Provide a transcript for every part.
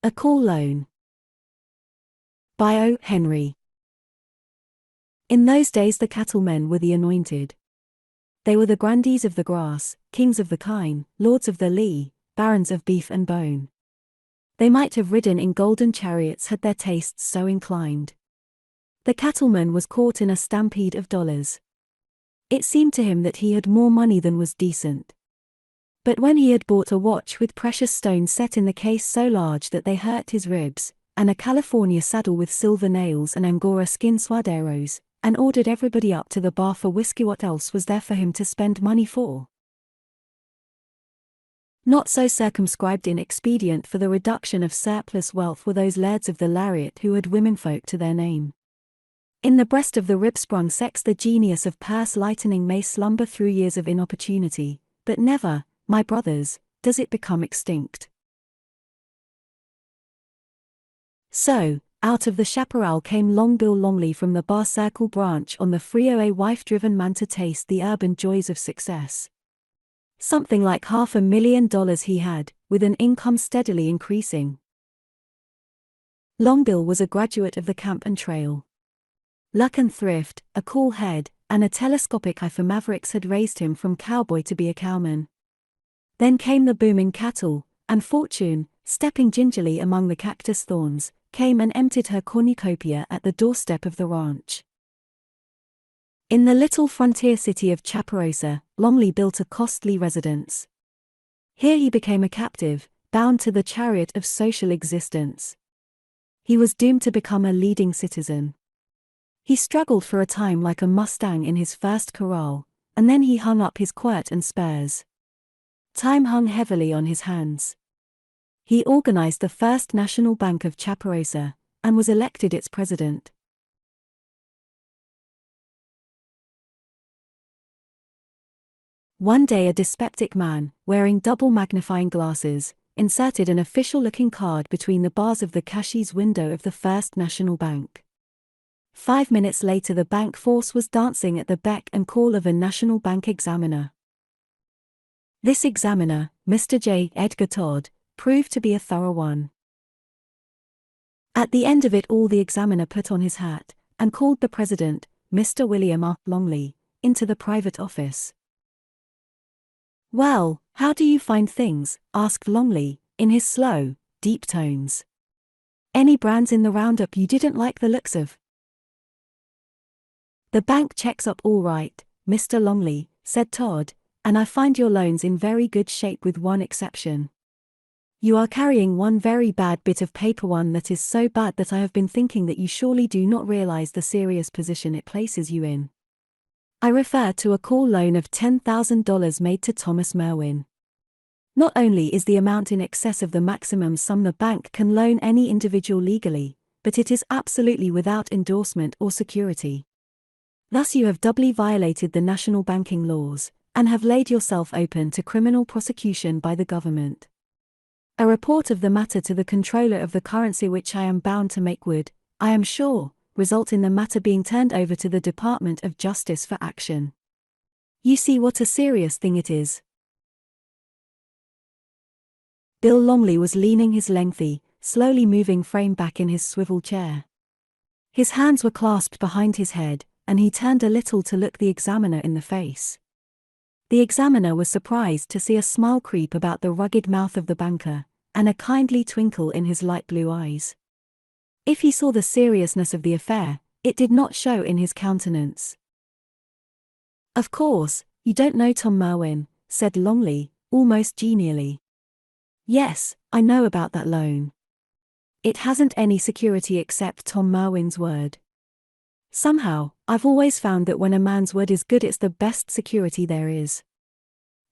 A Call Loan. By O. Henry. In those days the cattlemen were the anointed. They were the grandees of the grass, kings of the kine, lords of the lea, barons of beef and bone. They might have ridden in golden chariots had their tastes so inclined. The cattleman was caught in a stampede of dollars. It seemed to him that he had more money than was decent. But when he had bought a watch with precious stones set in the case so large that they hurt his ribs, and a California saddle with silver nails and Angora skin suaderos, and ordered everybody up to the bar for whiskey, what else was there for him to spend money for? Not so circumscribed in expedient for the reduction of surplus wealth were those lairds of the lariat who had womenfolk to their name. In the breast of the rib-sprung sex the genius of purse lightening may slumber through years of inopportunity, but never, my brothers, does it become extinct. So, out of the chaparral came Long Bill Longley from the Bar Circle branch on the Frio, a wife-driven man to taste the urban joys of success. Something like $500,000 he had, with an income steadily increasing. Long Bill was a graduate of the Camp and Trail. Luck and thrift, a cool head, and a telescopic eye for mavericks had raised him from cowboy to be a cowman. Then came the booming cattle, and fortune, stepping gingerly among the cactus thorns, came and emptied her cornucopia at the doorstep of the ranch. In the little frontier city of Chaparosa, Longley built a costly residence. Here he became a captive, bound to the chariot of social existence. He was doomed to become a leading citizen. He struggled for a time like a mustang in his first corral, and then he hung up his quirt and spurs. Time hung heavily on his hands. He organized the First National Bank of Chaparosa, and was elected its president. One day a dyspeptic man, wearing double magnifying glasses, inserted an official-looking card between the bars of the cashier's window of the First National Bank. 5 minutes later the bank force was dancing at the beck and call of a national bank examiner. This examiner, Mr. J. Edgar Todd, proved to be a thorough one. At the end of it all the examiner put on his hat, and called the president, Mr. William R. Longley, into the private office. "Well, how do you find things?" asked Longley, in his slow, deep tones. "Any brands in the roundup you didn't like the looks of?" "The bank checks up all right, Mr. Longley," said Todd, "and I find your loans in very good shape with one exception. You are carrying one very bad bit of paper, one that is so bad that I have been thinking that you surely do not realize the serious position it places you in. I refer to a call loan of $10,000 made to Thomas Merwin. Not only is the amount in excess of the maximum sum the bank can loan any individual legally, but it is absolutely without endorsement or security. Thus you have doubly violated the national banking laws, and have laid yourself open to criminal prosecution by the government. A report of the matter to the Comptroller of the Currency, which I am bound to make, would, I am sure, result in the matter being turned over to the Department of Justice for action. You see what a serious thing it is." Bill Longley was leaning his lengthy, slowly moving frame back in his swivel chair. His hands were clasped behind his head, and he turned a little to look the examiner in the face. The examiner was surprised to see a smile creep about the rugged mouth of the banker, and a kindly twinkle in his light blue eyes. If he saw the seriousness of the affair, it did not show in his countenance. "Of course, you don't know Tom Merwin," said Longley, almost genially. "Yes, I know about that loan. It hasn't any security except Tom Merwin's word. Somehow, I've always found that when a man's word is good, it's the best security there is.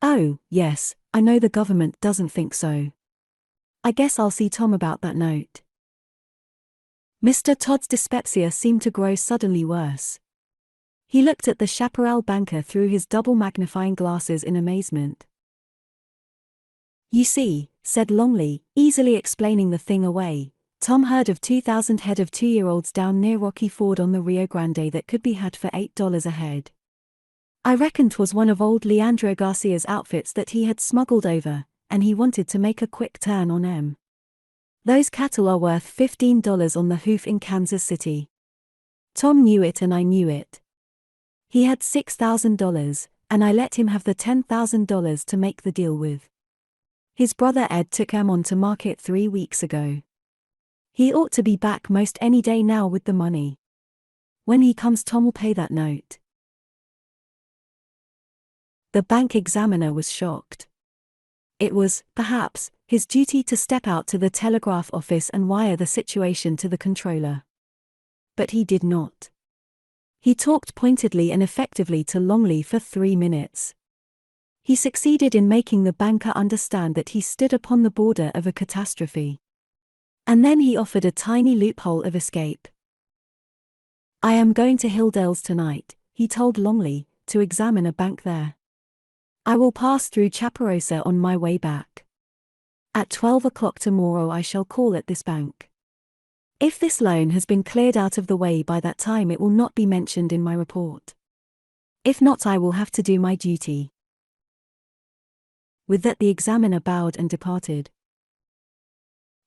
Oh, yes, I know the government doesn't think so. I guess I'll see Tom about that note." Mr. Todd's dyspepsia seemed to grow suddenly worse. He looked at the chaparral banker through his double magnifying glasses in amazement. "You see," said Longley, easily explaining the thing away, "Tom heard of 2,000 head of 2-year-olds down near Rocky Ford on the Rio Grande that could be had for $8 a head. I reckon 'twas one of old Leandro Garcia's outfits that he had smuggled over, and he wanted to make a quick turn on 'em. Those cattle are worth $15 on the hoof in Kansas City. Tom knew it and I knew it. He had $6,000, and I let him have the $10,000 to make the deal with. His brother Ed took them on to market 3 weeks ago. He ought to be back most any day now with the money. When he comes, Tom will pay that note. The bank examiner was shocked. It was, perhaps, his duty to step out to the telegraph office and wire the situation to the controller. But he did not. He talked pointedly and effectively to Longley for 3 minutes. He succeeded in making the banker understand that he stood upon the border of a catastrophe. And then he offered a tiny loophole of escape. "I am going to Hilldale's tonight," he told Longley, "to examine a bank there. I will pass through Chaparosa on my way back. At 12 o'clock tomorrow I shall call at this bank. If this loan has been cleared out of the way by that time, it will not be mentioned in my report. If not, I will have to do my duty." With that, the examiner bowed and departed.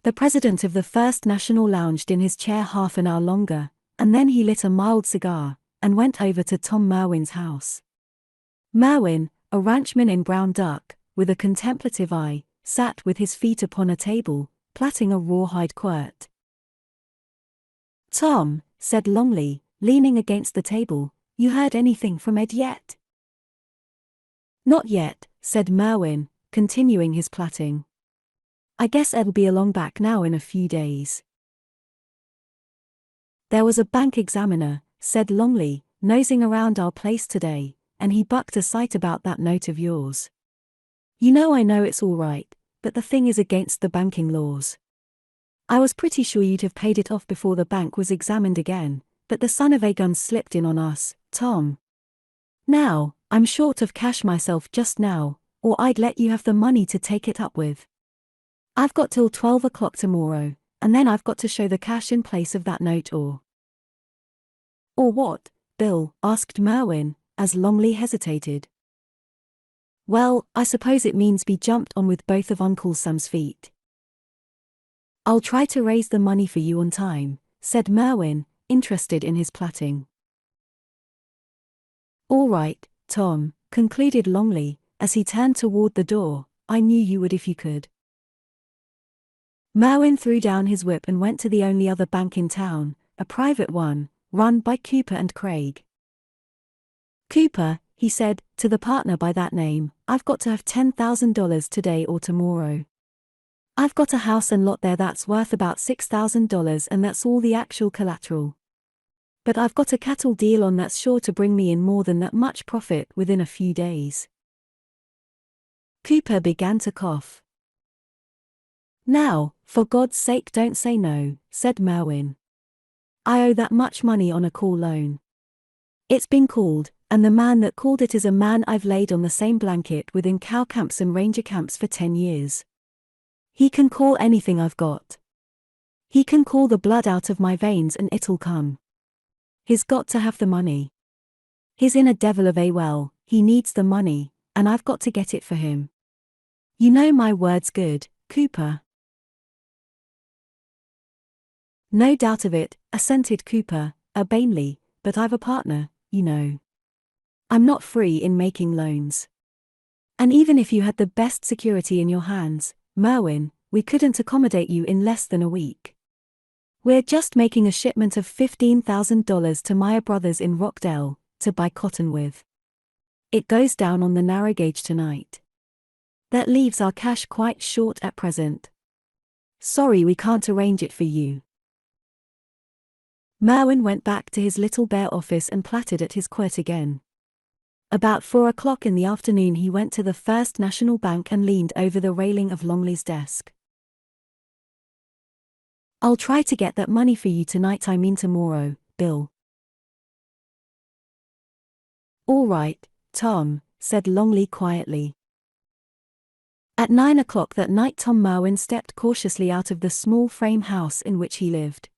The president of the First National lounged in his chair half an hour longer, and then he lit a mild cigar, and went over to Tom Merwin's house. Merwin, a ranchman in brown duck, with a contemplative eye, sat with his feet upon a table, plaiting a rawhide quirt. "Tom," said Longley, leaning against the table, "you heard anything from Ed yet?" "Not yet," said Merwin, continuing his plaiting. "I guess Ed'll be along back now in a few days." "There was a bank examiner," said Longley, "nosing around our place today, and he bucked a sight about that note of yours. I know it's all right, but the thing is against the banking laws. I was pretty sure you'd have paid it off before the bank was examined again, but the son of a gun slipped in on us, Tom. Now, I'm short of cash myself just now, or I'd let you have the money to take it up with. I've got till 12 o'clock tomorrow, and then I've got to show the cash in place of that note or what, Bill?" asked Merwin, as Longley hesitated. "Well, I suppose it means be jumped on with both of Uncle Sam's feet." "I'll try to raise the money for you on time," said Merwin, interested in his plaiting. "All right, Tom," concluded Longley, as he turned toward the door, "I knew you would if you could." Merwin threw down his whip and went to the only other bank in town, a private one, run by Cooper and Craig. "Cooper," he said, to the partner by that name, "I've got to have $10,000 today or tomorrow. I've got a house and lot there that's worth about $6,000 and that's all the actual collateral. But I've got a cattle deal on that's sure to bring me in more than that much profit within a few days." Cooper began to cough. "Now, for God's sake don't say no," said Merwin. "I owe that much money on a call loan. It's been called, and the man that called it is a man I've laid on the same blanket with in cow camps and ranger camps for 10 years. He can call anything I've got. He can call the blood out of my veins and it'll come. He's got to have the money. He's in a devil of a well, he needs the money, and I've got to get it for him. You know my word's good, Cooper." "No doubt of it," assented Cooper, urbanely, "but I've a partner, you know. I'm not free in making loans. And even if you had the best security in your hands, Merwin, we couldn't accommodate you in less than a week. We're just making a shipment of $15,000 to Meyer Brothers in Rockdale, to buy cotton with. It goes down on the narrow gauge tonight. That leaves our cash quite short at present. Sorry we can't arrange it for you." Merwin went back to his little bare office and plaited at his quirt again. About 4 o'clock in the afternoon he went to the First National Bank and leaned over the railing of Longley's desk. "I'll try to get that money for you tonight, I mean tomorrow, Bill." "All right, Tom," said Longley quietly. At 9 o'clock that night Tom Merwin stepped cautiously out of the small frame house in which he lived.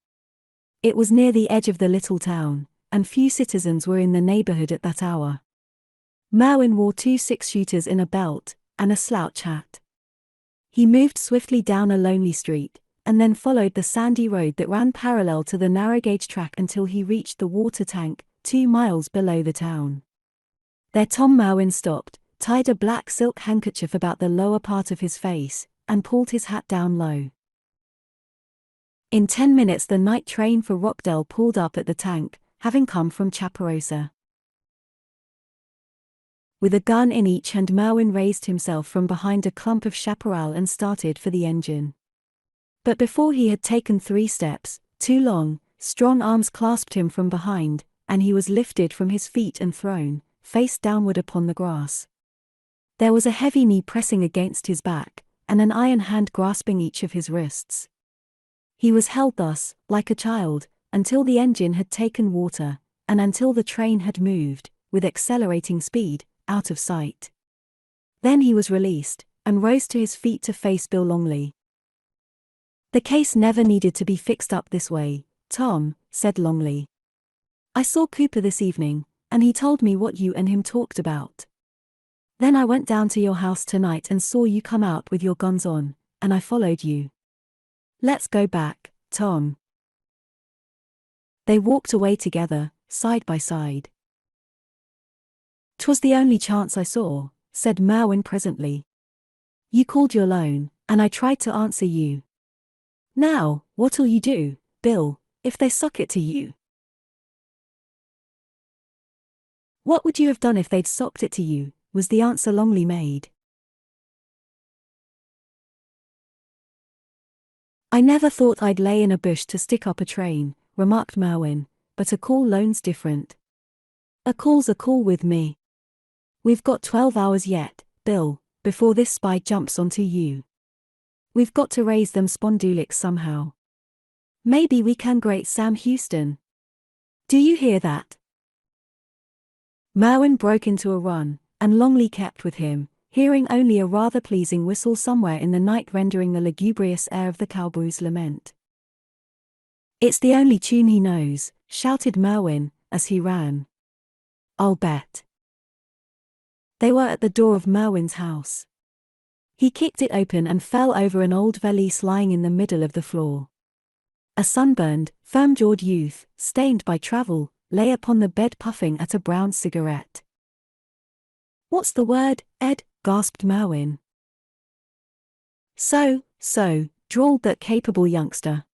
It was near the edge of the little town, and few citizens were in the neighborhood at that hour. Merwin wore 2 six-shooters in a belt, and a slouch hat. He moved swiftly down a lonely street, and then followed the sandy road that ran parallel to the narrow gauge track until he reached the water tank, 2 miles below the town. There Tom Merwin stopped, tied a black silk handkerchief about the lower part of his face, and pulled his hat down low. In 10 minutes the night train for Rockdale pulled up at the tank, having come from Chaparosa. With a gun in each hand, Merwin raised himself from behind a clump of chaparral and started for the engine. But before he had taken 3 steps, 2 long, strong arms clasped him from behind, and he was lifted from his feet and thrown, face downward upon the grass. There was a heavy knee pressing against his back, and an iron hand grasping each of his wrists. He was held thus, like a child, until the engine had taken water, and until the train had moved, with accelerating speed, out of sight. Then he was released, and rose to his feet to face Bill Longley. "The case never needed to be fixed up this way, Tom," said Longley. "I saw Cooper this evening, and he told me what you and him talked about. Then I went down to your house tonight and saw you come out with your guns on, and I followed you. Let's go back, Tom." They walked away together, side by side. "'Twas the only chance I saw," said Merwin presently. "You called your loan, and I tried to answer you. Now, what'll you do, Bill, if they sock it to you?" "What would you have done if they'd socked it to you?" was the answer Longley made. "I never thought I'd lay in a bush to stick up a train," remarked Merwin, "but a call loan's different. A call's a call with me. We've got 12 hours yet, Bill, before this spy jumps onto you. We've got to raise them spondulics somehow. Maybe we can grate Sam Houston. Do you hear that?" Merwin broke into a run, and Longley kept with him, hearing only a rather pleasing whistle somewhere in the night rendering the lugubrious air of the cowboy's lament. "It's the only tune he knows," shouted Merwin, as he ran. "I'll bet." They were at the door of Merwin's house. He kicked it open and fell over an old valise lying in the middle of the floor. A sunburned, firm-jawed youth, stained by travel, lay upon the bed puffing at a brown cigarette. "What's the word, Ed?" gasped Merwin. So, drawled that capable youngster.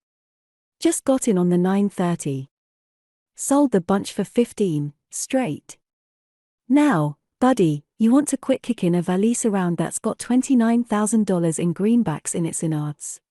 "Just got in on the 9:30. Sold the bunch for 15, straight. Now, buddy, you want to quit kicking a valise around that's got $29,000 in greenbacks in its innards.